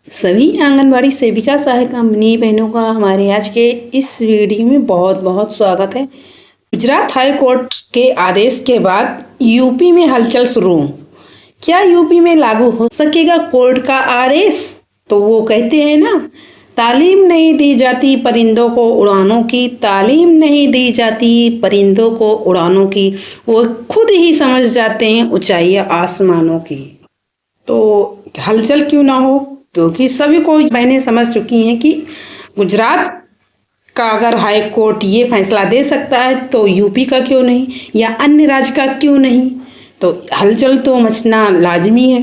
सभी आंगनबाड़ी सेविका सहायिका मिनी बहनों का हमारे आज के इस वीडियो में बहुत बहुत स्वागत है। गुजरात हाई कोर्ट के आदेश के बाद यूपी में हलचल शुरू। क्या यूपी में लागू हो सकेगा कोर्ट का आदेश? तो वो कहते हैं ना, तालीम नहीं दी जाती परिंदों को उड़ानों की, तालीम नहीं दी जाती परिंदों को उड़ानों की, वो खुद ही समझ जाते हैं ऊंचाइयां आसमानों की। तो हलचल क्यों ना हो, क्योंकि सभी को बहनें समझ चुकी हैं कि गुजरात का अगर हाई कोर्ट ये फैसला दे सकता है तो यूपी का क्यों नहीं, या अन्य राज्य का क्यों नहीं। तो हलचल तो मचना लाजमी है।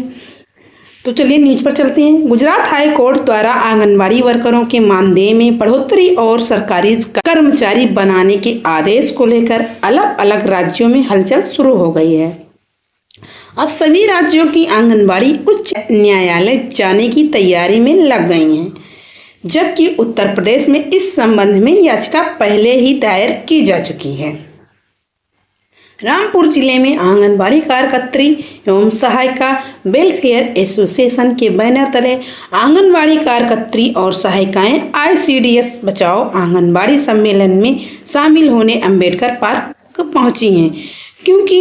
तो चलिए न्यूज पर चलते हैं। गुजरात हाई कोर्ट द्वारा आंगनबाड़ी वर्करों के मानदेय में बढ़ोतरी और सरकारी कर्मचारी बनाने के आदेश को लेकर अलग अलग राज्यों में हलचल शुरू हो गई है। अब सभी राज्यों की आंगनबाड़ी उच्च न्यायालय जाने की तैयारी में लग गई हैं, जबकि उत्तर प्रदेश में इस संबंध में याचिका पहले ही दायर की जा चुकी है। रामपुर जिले में आंगनबाड़ी कार्यकर्त्री एवं सहायिका वेलफेयर एसोसिएशन के बैनर तले आंगनबाड़ी कार्यकर्त्री और सहायिकाएं ICDS बचाओ आंगनबाड़ी सम्मेलन में शामिल होने अंबेडकर पार्क पहुंची हैं, क्योंकि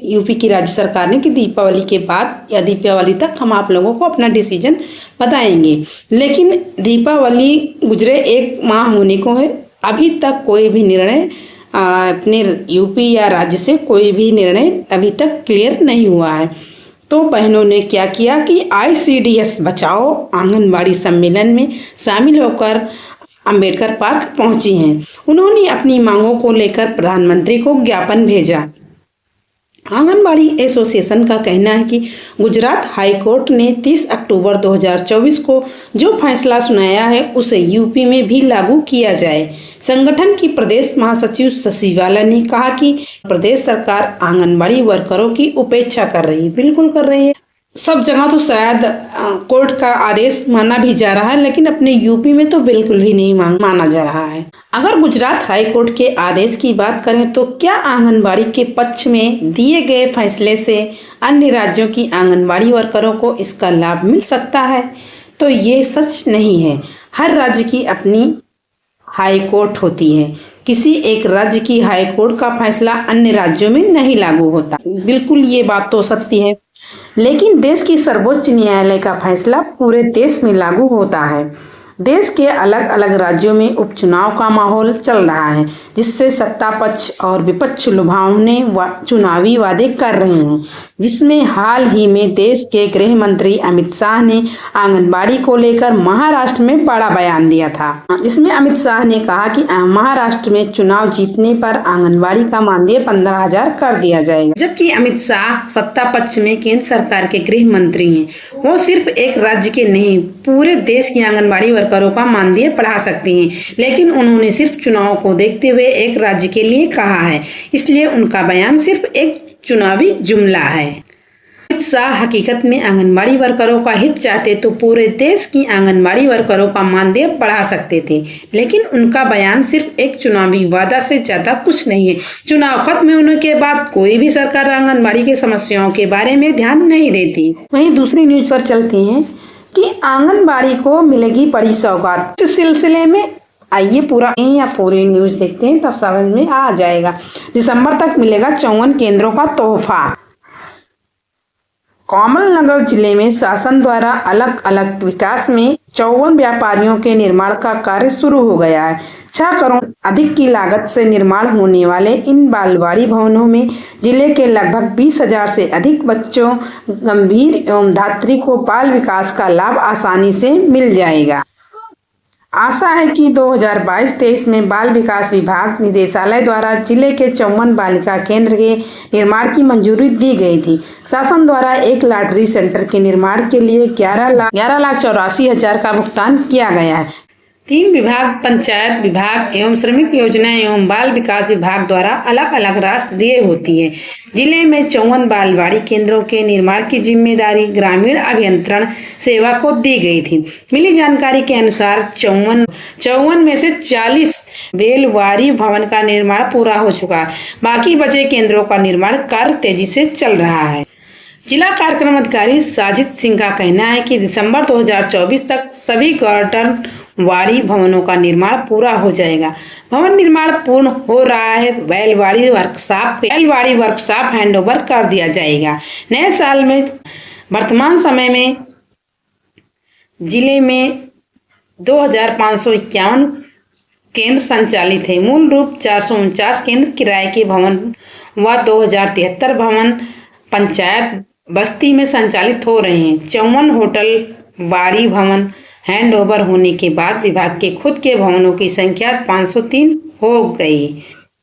यूपी की राज्य सरकार ने कि दीपावली के बाद या दीपावली तक हम आप लोगों को अपना डिसीजन बताएंगे, लेकिन दीपावली गुजरे 1 माह होने को है, अभी तक कोई भी निर्णय अपने यूपी या राज्य से कोई भी निर्णय अभी तक क्लियर नहीं हुआ है। तो बहनों ने क्या किया कि ICDS बचाओ आंगनबाड़ी सम्मेलन में शामिल होकर अंबेडकर पार्क पहुंची हैं। उन्होंने अपनी मांगों को लेकर प्रधानमंत्री को ज्ञापन भेजा। आंगनबाड़ी एसोसिएशन का कहना है कि गुजरात हाई कोर्ट ने 30 अक्टूबर 2024 को जो फैसला सुनाया है उसे यूपी में भी लागू किया जाए। संगठन की प्रदेश महासचिव शशिवाला ने कहा कि प्रदेश सरकार आंगनबाड़ी वर्करों की उपेक्षा कर रही है। बिल्कुल कर रही है। सब जगह तो शायद कोर्ट का आदेश माना भी जा रहा है, लेकिन अपने यूपी में तो बिल्कुल भी नहीं माना जा रहा है। अगर गुजरात हाई कोर्ट के आदेश की बात करें तो क्या आंगनबाड़ी के पक्ष में दिए गए फैसले से अन्य राज्यों की आंगनबाड़ी वर्करों को इसका लाभ मिल सकता है? तो ये सच नहीं है। हर राज्य की अपनी हाई कोर्ट होती है। किसी एक राज्य की हाई कोर्ट का फैसला अन्य राज्यों में नहीं लागू होता। बिल्कुल ये बात तो सत्य है, लेकिन देश की सर्वोच्च न्यायालय का फैसला पूरे देश में लागू होता है। देश के अलग अलग राज्यों में उपचुनाव का माहौल चल रहा है, जिससे सत्ता पक्ष और विपक्ष लुभावने चुनावी वादे कर रहे हैं, जिसमें हाल ही में देश के गृह मंत्री अमित शाह ने आंगनबाड़ी को लेकर महाराष्ट्र में बड़ा बयान दिया था, जिसमें अमित शाह ने कहा कि महाराष्ट्र में चुनाव जीतने पर आंगनबाड़ी का मानदेय 15,000 कर दिया जाएगा। जबकि अमित शाह सत्ता पक्ष में केंद्र सरकार के गृह मंत्री हैं, वो सिर्फ एक राज्य के नहीं पूरे देश की आंगनबाड़ी वर्करों का मानदेय बढ़ा सकती हैं, लेकिन उन्होंने सिर्फ चुनाव को देखते हुए एक राज्य के लिए कहा है, इसलिए उनका बयान सिर्फ एक चुनावी जुमला है। अमित शाह हकीकत में आंगनबाड़ी वर्करों का हित चाहते तो पूरे देश की आंगनबाड़ी वर्करों का मानदेय बढ़ा सकते थे, लेकिन उनका बयान सिर्फ एक चुनावी वादा से ज्यादा कुछ नहीं है। चुनाव खत्म होने के बाद कोई भी सरकार आंगनबाड़ी की समस्याओं के बारे में ध्यान नहीं देती। वहीं दूसरी न्यूज पर चलते हैं कि आंगनबाड़ी को मिलेगी बड़ी सौगात। इस सिलसिले में आइए पूरी न्यूज देखते हैं, तब समझ में आ जाएगा। दिसंबर तक मिलेगा 54 केंद्रों का तोहफा। कौमल नगर जिले में शासन द्वारा अलग अलग विकास में 54 व्यापारियों के निर्माण का कार्य शुरू हो गया है। 6 करोड़ अधिक की लागत से निर्माण होने वाले इन बालवाड़ी भवनों में जिले के लगभग 20,000 से अधिक बच्चों, गंभीर एवं धात्री को बाल विकास का लाभ आसानी से मिल जाएगा। आशा है कि 2022-23 में बाल विकास विभाग निदेशालय द्वारा जिले के 54 बालिका केंद्र के निर्माण की मंजूरी दी गई थी। शासन द्वारा एक लॉटरी सेंटर के निर्माण के लिए 11,84,000 का भुगतान किया गया है। 3 विभाग, पंचायत विभाग एवं श्रमिक योजना एवं बाल विकास विभाग द्वारा अलग अलग राशि दिए होती है। जिले में 54 बालवाड़ी केंद्रों के निर्माण की जिम्मेदारी ग्रामीण अभियंत्रण सेवा को दी गई थी। मिली जानकारी के अनुसार 54 में से 40 बेलवारी भवन का निर्माण पूरा हो चुका है। बाकी बचे केंद्रों का निर्माण कार्य तेजी से चल रहा है। जिला कार्यक्रम अधिकारी साजिद सिंह का कहना है कि दिसंबर 2024 तक सभी गर्डनवाड़ी भवनों का निर्माण पूरा हो जाएगा। भवन निर्माण पूर्ण हो रहा है। बैलवाड़ी वर्कशॉप हैंडओवर कर दिया जाएगा। नए साल में वर्तमान समय में जिले में 2551 केंद्र संचालित है। मूल रूप 449 केंद्र किराए के भवन व 2073 भवन पंचायत बस्ती में संचालित हो रहे हैं। 54 होटल वाड़ी भवन हैंडओवर होने के बाद विभाग के खुद के भवनों की संख्या 503 हो गई।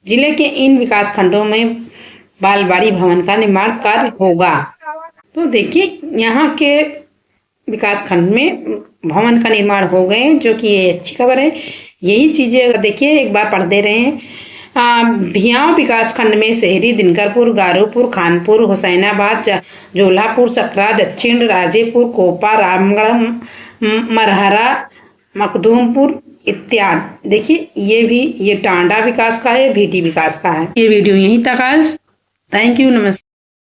जिले के इन विकास खंडों में बालवाड़ी भवन का निर्माण कार्य होगा। तो देखिए यहाँ के विकास खंड में भवन का निर्माण हो गए, जो कि ये अच्छी खबर है। यही चीजें देखिए एक बार पढ़ दे रहे हैं। भियाव विकास खंड में शहरी दिनकरपुर, गारूपुर, खानपुर, हुसैनाबाद, जोलापुर, सकरा, दक्षिण राजेपुर, कोपा, रामगढ़, मरहरा, मखदूमपुर इत्यादि। देखिए ये टांडा विकास का है, भीटी विकास का है। ये वीडियो यहीं तक आज। थैंक यू, नमस्ते।